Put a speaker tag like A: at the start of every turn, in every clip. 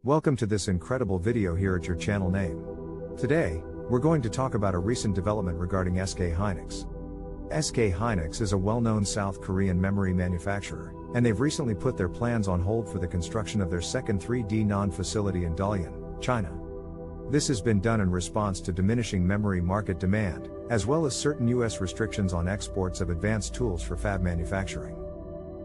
A: Welcome to this incredible video here at your channel name. Today, we're going to talk about a recent development regarding SK Hynix. SK Hynix is a well-known South Korean memory manufacturer, and they've recently put their plans on hold for the construction of their second 3D NAND facility in Dalian, China. This has been done in response to diminishing memory market demand, as well as certain US restrictions on exports of advanced tools for fab manufacturing.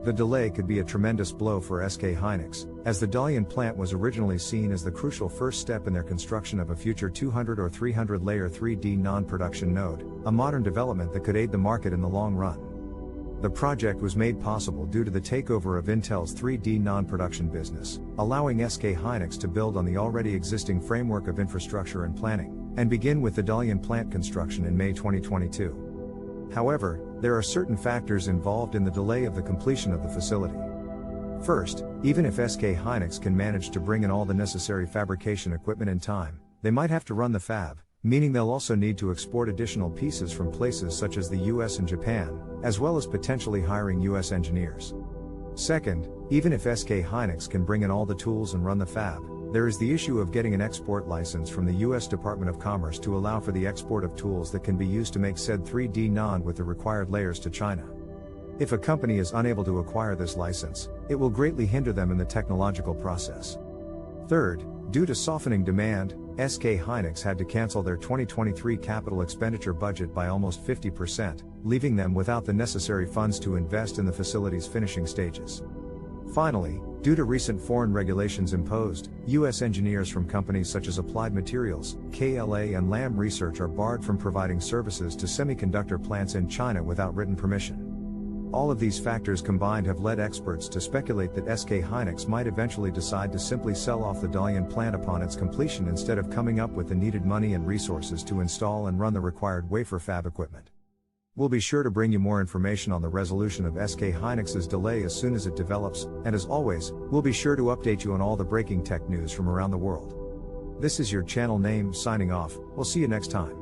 A: The delay could be a tremendous blow for SK Hynix, as the Dalian plant was originally seen as the crucial first step in their construction of a future 200 or 300 layer 3D NAND production node, a modern development that could aid the market in the long run. The project was made possible due to the takeover of Intel's 3D NAND production business, allowing SK Hynix to build on the already existing framework of infrastructure and planning, and begin with the Dalian plant construction in May 2022. However, there are certain factors involved in the delay of the completion of the facility. First, even if SK Hynix can manage to bring in all the necessary fabrication equipment in time, they might have to run the fab, meaning they'll also need to export additional pieces from places such as the US and Japan, as well as potentially hiring US engineers. Second, even if SK Hynix can bring in all the tools and run the fab, there is the issue of getting an export license from the US Department of Commerce to allow for the export of tools that can be used to make said 3D NAND with the required layers to China. If a company is unable to acquire this license, it will greatly hinder them in the technological process. Third, due to softening demand, SK Hynix had to cancel their 2023 capital expenditure budget by almost 50%, leaving them without the necessary funds to invest in the facility's finishing stages. Finally, due to recent foreign regulations imposed, US engineers from companies such as Applied Materials, KLA and Lam Research are barred from providing services to semiconductor plants in China without written permission. All of these factors combined have led experts to speculate that SK Hynix might eventually decide to simply sell off the Dalian plant upon its completion instead of coming up with the needed money and resources to install and run the required wafer fab equipment. We'll be sure to bring you more information on the resolution of SK Hynix's delay as soon as it develops, and as always, we'll be sure to update you on all the breaking tech news from around the world. This is your channel name signing off. We'll see you next time.